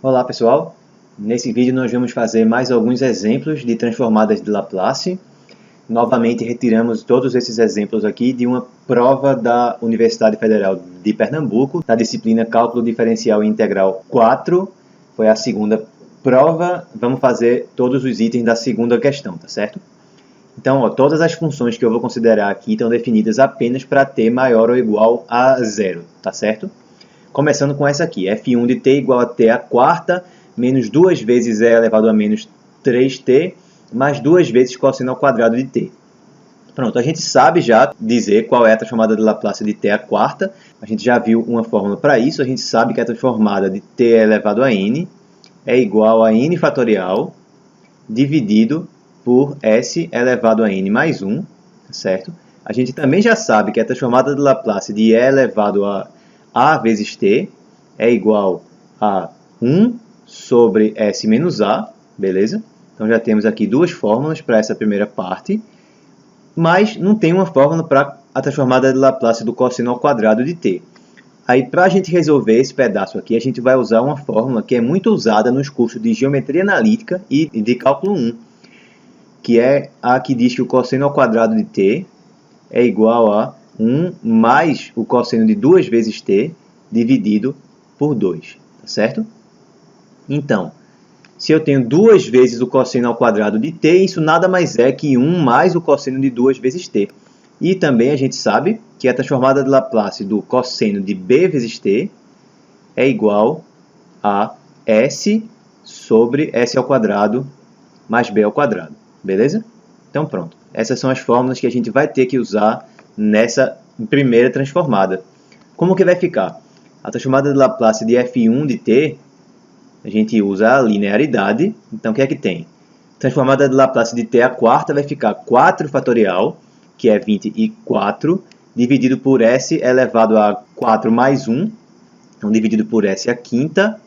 Olá pessoal, nesse vídeo nós vamos fazer mais alguns exemplos de transformadas de Laplace. Novamente retiramos todos esses exemplos aqui de uma prova da Universidade Federal de Pernambuco, da disciplina Cálculo Diferencial e Integral 4, foi a segunda prova. Vamos fazer todos os itens da segunda questão, tá certo? Então, todas as funções que eu vou considerar aqui estão definidas apenas para t maior ou igual a 0, tá certo? Começando com essa aqui, f1 de t igual a t à quarta, menos 2 vezes e elevado a menos 3t, mais 2 vezes cosseno ao quadrado de t. Pronto, a gente sabe já dizer qual é a transformada de Laplace de t à quarta. A gente já viu uma fórmula para isso. A gente sabe que a transformada de t elevado a n é igual a n fatorial dividido por s elevado a n mais 1, certo? A gente também já sabe que a transformada de Laplace de e elevado a vezes t é igual a 1 sobre s menos a, beleza? Então já temos aqui duas fórmulas para essa primeira parte, mas não tem uma fórmula para a transformada de Laplace do cosseno ao quadrado de t. Aí, para a gente resolver esse pedaço aqui, a gente vai usar uma fórmula que é muito usada nos cursos de Geometria Analítica e de Cálculo 1, que é a que diz que o cosseno ao quadrado de t é igual a 1 mais o cosseno de 2 vezes t dividido por 2, tá certo? Então, se eu tenho 2 vezes o cosseno ao quadrado de t, isso nada mais é que 1 mais o cosseno de 2 vezes t. E também a gente sabe que a transformada de Laplace do cosseno de b vezes t é igual a s sobre s ao quadrado mais b ao quadrado. Beleza? Então pronto. Essas são as fórmulas que a gente vai ter que usar nessa primeira transformada. Como que vai ficar? A transformada de Laplace de f1 de t, a gente usa a linearidade. Então o que é que tem? Transformada de Laplace de t à quarta vai ficar 4 fatorial, que é 24, dividido por s elevado a 4 mais 1, então dividido por s à quinta,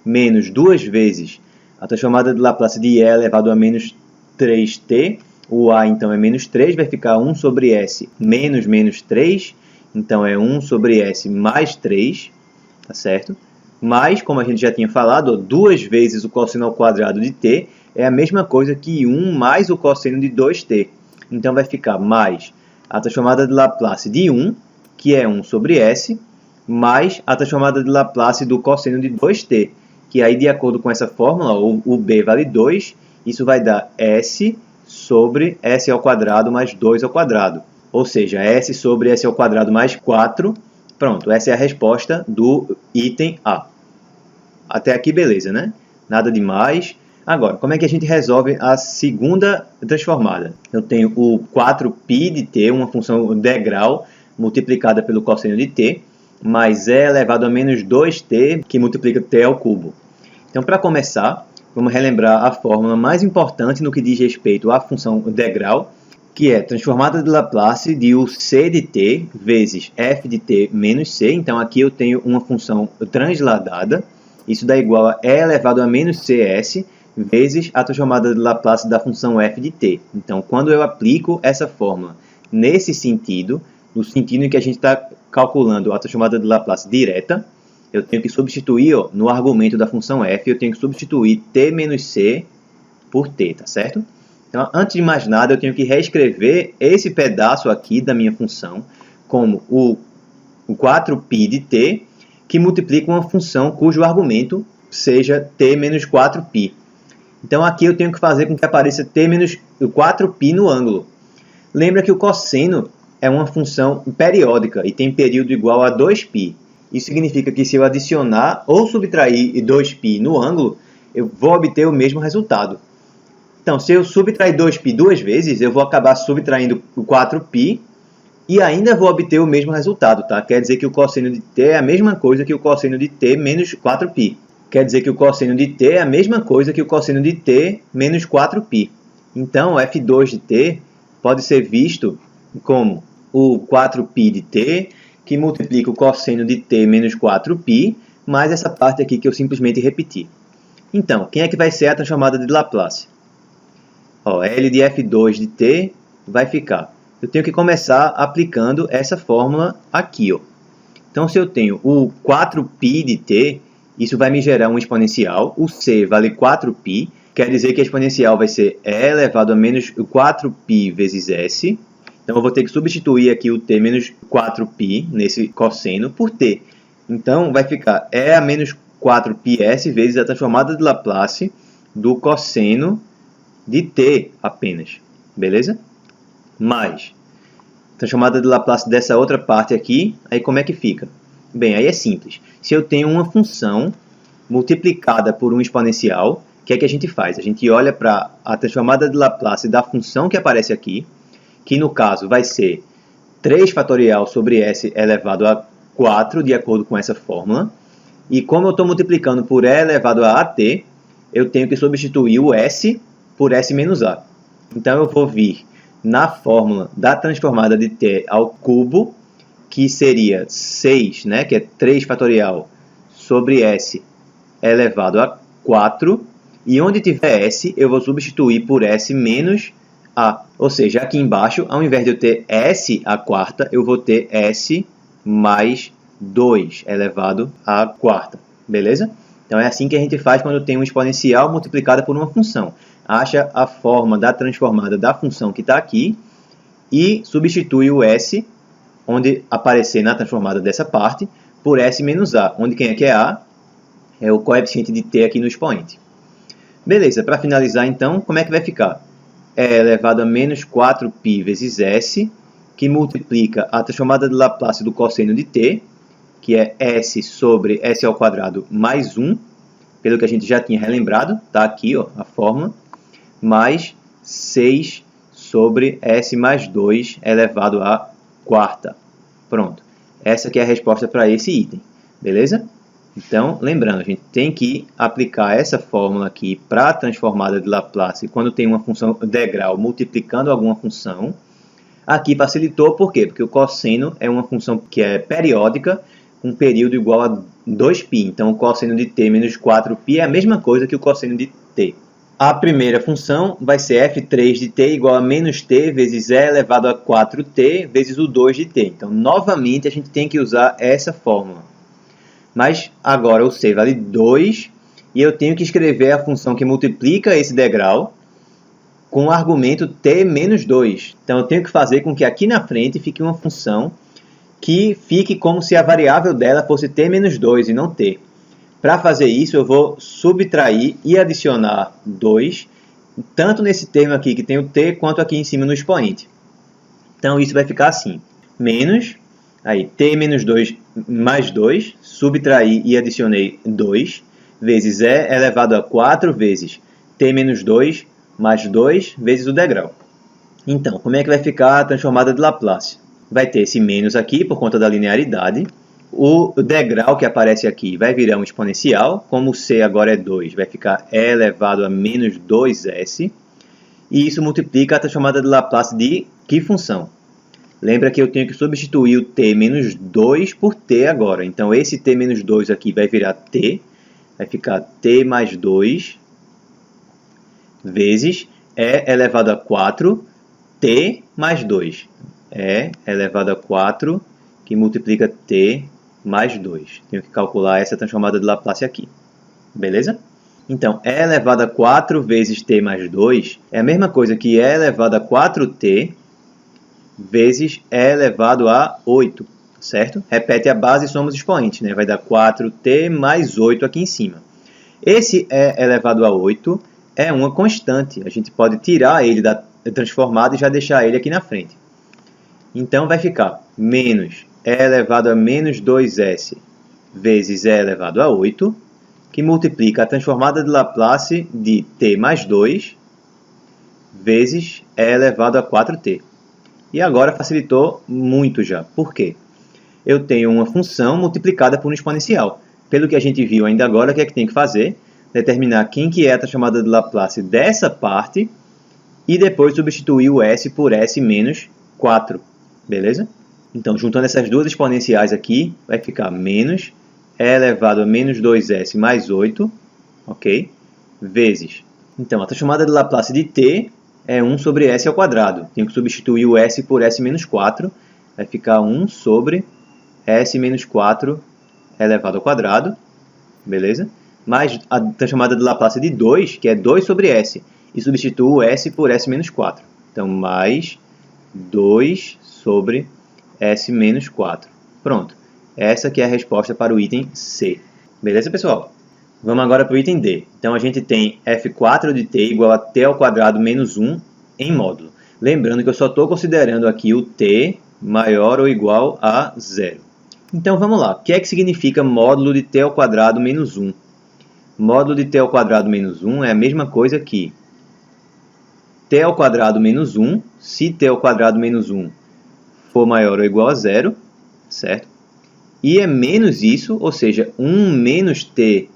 menos 2 vezes a transformada de Laplace de e elevado a menos 3t, o a então é menos 3, vai ficar 1 sobre s menos 3, então é 1 sobre s mais 3, tá certo? Mas, como a gente já tinha falado, 2 vezes o cosseno ao quadrado de t é a mesma coisa que 1 mais o cosseno de 2t. Então vai ficar mais a transformada de Laplace de 1, que é 1 sobre s, mais a transformada de Laplace do cosseno de 2t, que aí, de acordo com essa fórmula, o b vale 2, isso vai dar s sobre s ao quadrado mais 2 ao quadrado. Ou seja, s sobre s ao quadrado mais 4. Pronto, essa é a resposta do item A. Até aqui, beleza, né? Nada demais. Agora, como é que a gente resolve a segunda transformada? Eu tenho o 4π de t, uma função degrau, multiplicada pelo cosseno de t, mais e elevado a menos 2t, que multiplica t ao cubo. Então, para começar, vamos relembrar a fórmula mais importante no que diz respeito à função degrau, que é transformada de Laplace de u c de t vezes f de t menos c. Então, aqui eu tenho uma função transladada. Isso dá igual a e elevado a menos cs vezes a transformada de Laplace da função f de t. Então, quando eu aplico essa fórmula nesse sentido, no sentido em que a gente está calculando a transformada de Laplace direta, eu tenho que substituir, no argumento da função f, eu tenho que substituir t menos c por t, tá certo? Então, antes de mais nada, eu tenho que reescrever esse pedaço aqui da minha função como o 4π de t, que multiplica uma função cujo argumento seja t menos 4π. Então, aqui eu tenho que fazer com que apareça t menos 4π no ângulo. Lembra que o cosseno é uma função periódica e tem período igual a 2π. Isso significa que se eu adicionar ou subtrair 2π no ângulo, eu vou obter o mesmo resultado. Então, se eu subtrair 2π duas vezes, eu vou acabar subtraindo o 4π e ainda vou obter o mesmo resultado, tá? Quer dizer que o cosseno de t é a mesma coisa que o cosseno de t menos 4π. Quer dizer que o cosseno de t é a mesma coisa que o cosseno de t menos 4π. Então, f2 de t pode ser visto como o 4π de t, que multiplica o cosseno de t menos 4π, mais essa parte aqui que eu simplesmente repeti. Então, quem é que vai ser a transformada de Laplace? L de f2 de t vai ficar. Eu tenho que começar aplicando essa fórmula aqui. Então, se eu tenho o 4π de t, Isso vai me gerar um exponencial. O c vale 4π. Quer dizer que a exponencial vai ser e elevado a menos 4π vezes s. Então, eu vou ter que substituir aqui o t menos 4π nesse cosseno por t. Então, vai ficar e a menos 4πs vezes a transformada de Laplace do cosseno de t apenas. Beleza? Mais transformada de Laplace dessa outra parte aqui. Aí, como é que fica? Bem, aí é simples. Se eu tenho uma função multiplicada por um exponencial, o que é que a gente faz? A gente olha para a transformada de Laplace da função que aparece aqui, que no caso vai ser 3 fatorial sobre s elevado a 4, de acordo com essa fórmula. E como eu estou multiplicando por e elevado a at, eu tenho que substituir o s por s menos a. Então, eu vou vir na fórmula da transformada de t ao cubo, que seria 6, né, que é 3 fatorial sobre s elevado a 4. E onde tiver s, eu vou substituir por s menos a. Ou seja, aqui embaixo, ao invés de eu ter s à quarta, eu vou ter s mais 2 elevado à quarta. Beleza? Então, é assim que a gente faz quando tem um exponencial multiplicado por uma função. Acha a forma da transformada da função que está aqui e substitui o s, onde aparecer na transformada dessa parte, por s menos a, onde quem é que é a? É o coeficiente de t aqui no expoente. Beleza, para finalizar então, como é que vai ficar? E elevado a menos 4π vezes s, que multiplica a transformada de Laplace do cosseno de t, que é s sobre s ao quadrado mais 1, pelo que a gente já tinha relembrado, está aqui ó, a fórmula, mais 6 sobre s mais 2 elevado à quarta. Pronto. Essa aqui é a resposta para esse item. Beleza? Então, lembrando, a gente tem que aplicar essa fórmula aqui para a transformada de Laplace quando tem uma função degrau multiplicando alguma função. Aqui facilitou, por quê? Porque o cosseno é uma função que é periódica, com período igual a 2π. Então, o cosseno de t menos 4π é a mesma coisa que o cosseno de t. A primeira função vai ser f3 de t igual a menos t vezes e elevado a 4t vezes o 2 de t. Então, novamente, a gente tem que usar essa fórmula. Mas agora o c vale 2 e eu tenho que escrever a função que multiplica esse degrau com o argumento t menos 2. Então, eu tenho que fazer com que aqui na frente fique uma função que fique como se a variável dela fosse t menos 2 e não t. Para fazer isso, eu vou subtrair e adicionar 2, tanto nesse termo aqui que tem o t, quanto aqui em cima no expoente. Então, isso vai ficar assim, menos, aí, t menos 2 mais 2, subtraí e adicionei 2, vezes e elevado a 4 vezes t menos 2 mais 2 vezes o degrau. Então, como é que vai ficar a transformada de Laplace? Vai ter esse menos aqui, por conta da linearidade. O degrau que aparece aqui vai virar um exponencial. Como o c agora é 2, vai ficar e elevado a menos 2s. E isso multiplica a transformada de Laplace de que função? Lembra que eu tenho que substituir o t menos 2 por t agora. Então, esse t menos 2 aqui vai virar t. Vai ficar t mais 2 vezes e elevado a 4, t mais 2. E elevado a 4, que multiplica t mais 2. Tenho que calcular essa transformada de Laplace aqui. Beleza? Então, e elevado a 4 vezes t mais 2 é a mesma coisa que e elevado a 4t vezes e elevado a 8, certo? Repete a base e soma os expoentes, né? Vai dar 4t mais 8 aqui em cima. Esse e elevado a 8 é uma constante. A gente pode tirar ele da transformada e já deixar ele aqui na frente. Então, vai ficar menos e elevado a menos 2s vezes e elevado a 8, que multiplica a transformada de Laplace de t mais 2 vezes e elevado a 4t. E agora facilitou muito já. Por quê? Eu tenho uma função multiplicada por um exponencial. Pelo que a gente viu ainda agora, o que é que tem que fazer? Determinar quem que é a transformada de Laplace dessa parte e depois substituir o s por s menos 4. Beleza? Então, juntando essas duas exponenciais aqui, vai ficar menos e elevado a menos 2s mais 8, ok? Vezes. Então, a transformada de Laplace de t é 1 sobre s ao quadrado. Tenho que substituir o s por s menos 4. Vai ficar 1 sobre s menos 4 elevado ao quadrado, beleza? Mais a transformada de Laplace de 2, que é 2 sobre S, e substituo o S por S menos 4. Então, mais 2 sobre S menos 4. Pronto. Essa que é a resposta para o item C. Beleza, pessoal? Vamos agora para o item D. Então, a gente tem f4 de t igual a t ao quadrado menos 1 em módulo. Lembrando que eu só estou considerando aqui o t maior ou igual a 0. Então, vamos lá. O que é que significa módulo de t ao quadrado menos 1? Módulo de t ao quadrado menos 1 é a mesma coisa que t ao quadrado menos 1, se t ao quadrado menos 1 for maior ou igual a 0, certo? E é menos isso, ou seja, 1 menos t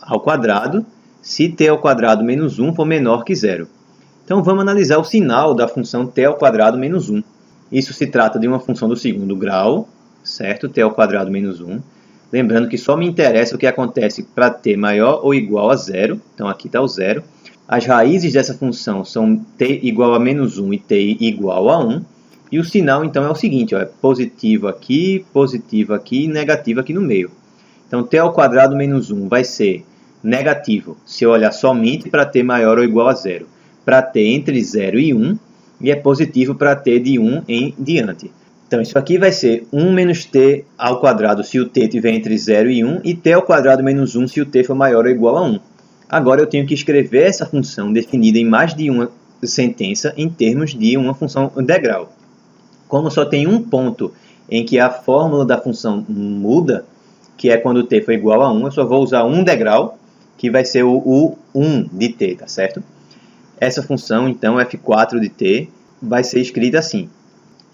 ao quadrado, se t ao quadrado menos 1 for menor que 0. Então, vamos analisar o sinal da função t ao quadrado menos 1. Isso se trata de uma função do segundo grau, certo? T ao quadrado menos 1. Lembrando que só me interessa o que acontece para t maior ou igual a 0. Então, aqui está o 0. As raízes dessa função são t igual a menos 1 e t igual a 1. E o sinal, então, é o seguinte, ó, é positivo aqui e negativo aqui no meio. Então, t ao quadrado menos 1 vai ser negativo se eu olhar somente para t maior ou igual a 0. Para t entre 0 e 1, e é positivo para t de 1 em diante. Então, isso aqui vai ser 1 menos t ao quadrado se o t estiver entre 0 e 1, e t ao quadrado menos 1 se o t for maior ou igual a 1. Agora, eu tenho que escrever essa função definida em mais de uma sentença em termos de uma função integral. Como só tem um ponto em que a fórmula da função muda, que é quando t for igual a 1, eu só vou usar um integral, que vai ser o 1 de t, tá certo? Essa função, então, f4 de t, vai ser escrita assim.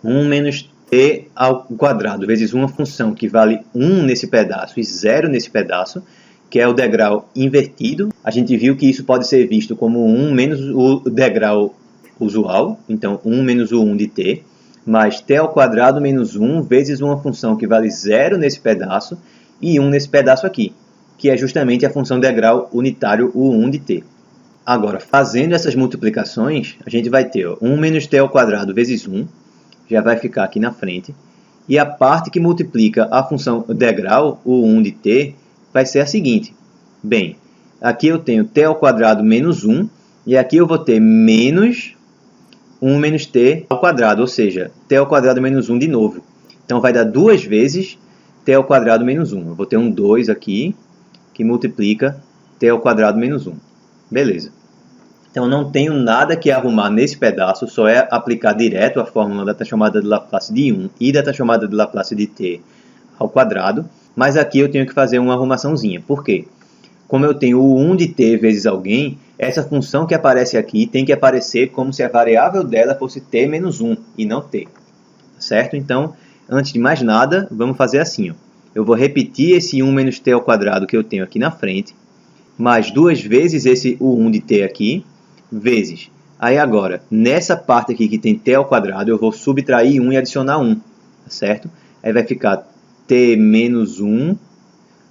1 menos t ao quadrado vezes uma função que vale 1 nesse pedaço e 0 nesse pedaço, que é o degrau invertido. A gente viu que isso pode ser visto como 1 menos o degrau usual, então 1 menos o 1 de t, mais t ao quadrado menos 1 vezes uma função que vale 0 nesse pedaço e 1 nesse pedaço aqui, que é justamente a função degrau unitário, o 1 de t. Agora, fazendo essas multiplicações, a gente vai ter 1 menos t ao quadrado vezes 1, já vai ficar aqui na frente, e a parte que multiplica a função degrau, o 1 de t, vai ser a seguinte. Bem, aqui eu tenho t ao quadrado menos 1, e aqui eu vou ter menos 1 menos t ao quadrado, ou seja, t ao quadrado menos 1 de novo. Então, vai dar 2 vezes t ao quadrado menos 1. Eu vou ter um 2 aqui, que multiplica t ao quadrado menos 1. Beleza. Então, não tenho nada que arrumar nesse pedaço, só é aplicar direto a fórmula da transformada de Laplace de 1 e da transformada de Laplace de t ao quadrado. Mas aqui eu tenho que fazer uma arrumaçãozinha. Por quê? Como eu tenho o 1 de t vezes alguém, essa função que aparece aqui tem que aparecer como se a variável dela fosse t menos 1 e não t. Certo? Então, antes de mais nada, vamos fazer assim. Ó. Eu vou repetir esse 1 menos t ao quadrado que eu tenho aqui na frente, mais 2 vezes esse o 1 de t aqui, vezes. Aí agora, nessa parte aqui que tem t ao quadrado, eu vou subtrair 1 e adicionar 1. Certo? Aí vai ficar t menos 1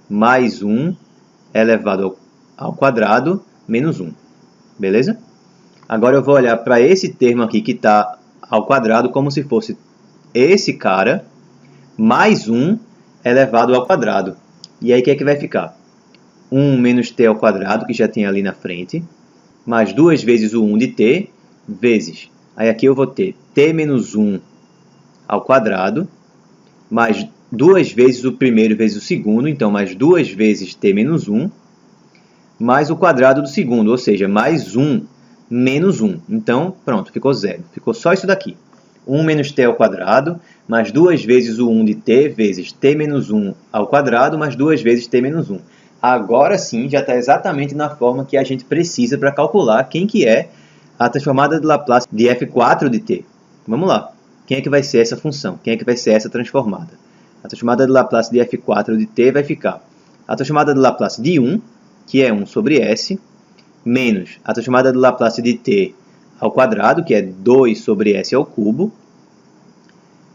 mais 1 elevado ao quadrado menos 1. Beleza? Agora eu vou olhar para esse termo aqui que está ao quadrado como se fosse esse cara mais 1 elevado ao quadrado. E aí o que é que vai ficar? 1 menos t ao quadrado, que já tem ali na frente, mais 2 vezes o 1 de t, vezes. Aí aqui eu vou ter t menos 1 ao quadrado, mais 2 vezes o primeiro vezes o segundo, então mais 2 vezes t menos 1, mais o quadrado do segundo, ou seja, mais 1 menos 1. Então, pronto, ficou 0. Ficou só isso daqui. 1 menos t ao quadrado, mais 2 vezes o 1 de t, vezes t menos 1 ao quadrado, mais 2 vezes t menos 1. Agora sim, já está exatamente na forma que a gente precisa para calcular quem que é a transformada de Laplace de f4 de t. Vamos lá. Quem é que vai ser essa função? Quem é que vai ser essa transformada? A transformada de Laplace de f4 de t vai ficar a transformada de Laplace de 1, que é 1 sobre s, menos a transformada de Laplace de t ao quadrado, que é 2 sobre s ao cubo.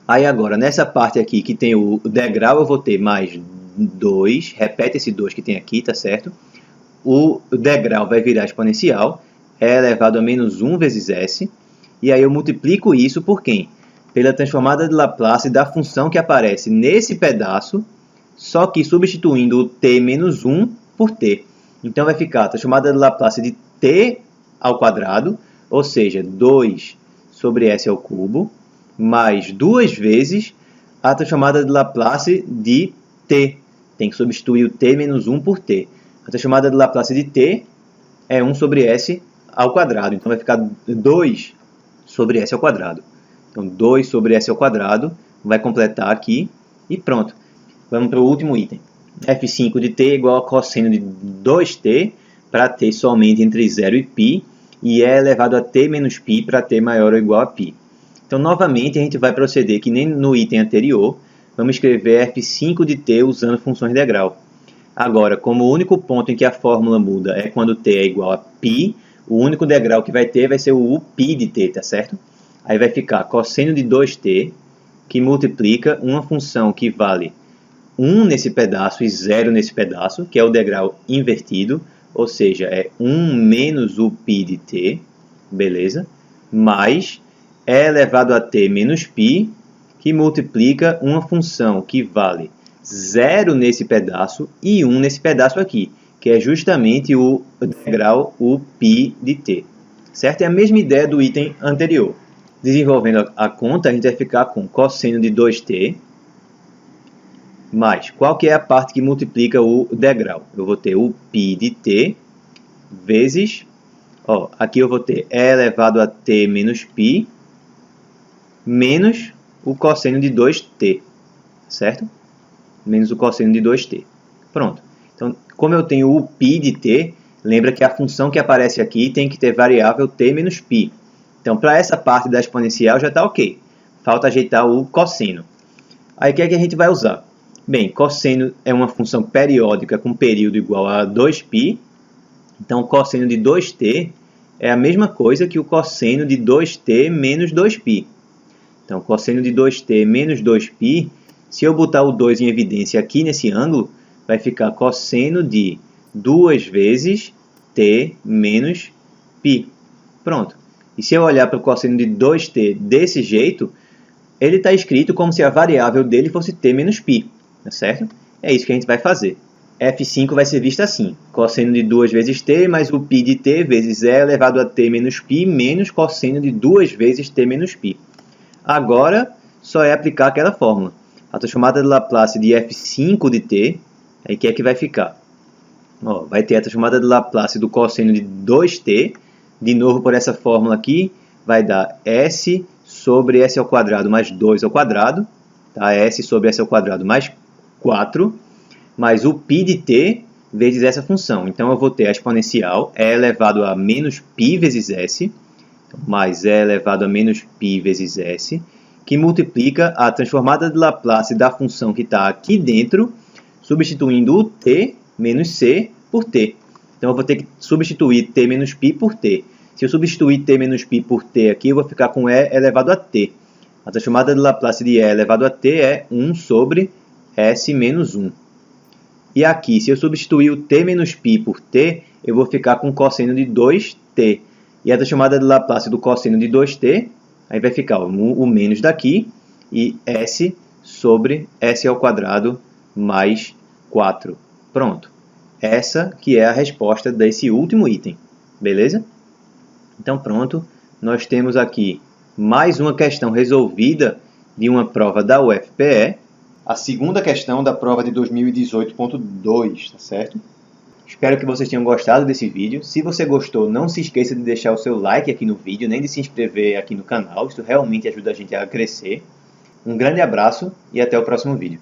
Aí agora, nessa parte aqui que tem o degrau, eu vou ter mais 2, repete esse 2 que tem aqui, tá certo? O degrau vai virar exponencial, é elevado a menos 1 vezes s, e aí eu multiplico isso por quem? Pela transformada de Laplace da função que aparece nesse pedaço só que substituindo o t menos 1 por t. Então vai ficar a transformada de Laplace de t ao quadrado, ou seja, 2 sobre s ao cubo, mais 2 vezes a transformada de Laplace de t. Tem que substituir o t menos 1 por t. A transformada de Laplace de t é 1 sobre s ao quadrado. Então vai ficar 2 sobre s ao quadrado. Então 2 sobre s ao quadrado vai completar aqui e pronto. Vamos para o último item. f5 de t é igual a cosseno de 2t para t somente entre 0 e π, e é elevado a t menos π para t maior ou igual a π. Então, novamente, a gente vai proceder que nem no item anterior, vamos escrever f5 de t usando funções de degrau. Agora, como o único ponto em que a fórmula muda é quando t é igual a π, o único degrau que vai ter vai ser o π de t, tá certo? Aí vai ficar cosseno de 2t, que multiplica uma função que vale 1 nesse pedaço e 0 nesse pedaço, que é o degrau invertido, ou seja, é 1 menos o π de t, beleza? Mais é elevado a t menos π, que multiplica uma função que vale 0 nesse pedaço e 1 nesse pedaço aqui, que é justamente o degrau o π de t. Certo? É a mesma ideia do item anterior. Desenvolvendo a conta, a gente vai ficar com cosseno de 2t, mais qual que é a parte que multiplica o degrau? Eu vou ter o π de t vezes, aqui eu vou ter e elevado a t menos π, menos o cosseno de 2t, certo? Menos o cosseno de 2t. Pronto. Então, como eu tenho o π de t, lembra que a função que aparece aqui tem que ter variável t menos π. Então, para essa parte da exponencial já está ok. Falta ajeitar o cosseno. Aí, o que é que a gente vai usar? Bem, cosseno é uma função periódica com período igual a 2π. Então, o cosseno de 2t é a mesma coisa que o cosseno de 2t menos 2π. Então, cosseno de 2t menos 2π, se eu botar o 2 em evidência aqui nesse ângulo, vai ficar cosseno de 2 vezes t menos π. Pronto. E se eu olhar para o cosseno de 2t desse jeito, ele está escrito como se a variável dele fosse t menos π. Tá certo? É isso que a gente vai fazer. f5 vai ser visto assim. Cosseno de 2 vezes t mais o π de t vezes e elevado a t menos π menos cosseno de 2 vezes t menos π. Agora, só é aplicar aquela fórmula. A transformada de Laplace de f5 de t, aí que é que vai ficar? Vai ter a transformada de Laplace do cosseno de 2t, de novo por essa fórmula aqui, vai dar s sobre s ao quadrado mais 2 ao quadrado, tá? S sobre s ao quadrado mais 4, mais o π de t vezes essa função. Então, eu vou ter a exponencial e elevado a menos π vezes s, mais e elevado a menos π vezes s, que multiplica a transformada de Laplace da função que está aqui dentro, substituindo o t menos c por t. Então, eu vou ter que substituir t menos π por t. Se eu substituir t menos π por t aqui, eu vou ficar com e elevado a t. A transformada de Laplace de e elevado a t é 1 sobre s menos 1. E aqui, se eu substituir o t menos π por t, eu vou ficar com cosseno de 2t. E a transformada de Laplace do cosseno de 2t, aí vai ficar o menos daqui e s sobre s ao quadrado mais 4. Pronto. Essa que é a resposta desse último item. Beleza? Então, pronto. Nós temos aqui mais uma questão resolvida de uma prova da UFPE. A segunda questão da prova de 2018.2, tá certo? Espero que vocês tenham gostado desse vídeo. Se você gostou, não se esqueça de deixar o seu like aqui no vídeo, nem de se inscrever aqui no canal. Isso realmente ajuda a gente a crescer. Um grande abraço e até o próximo vídeo.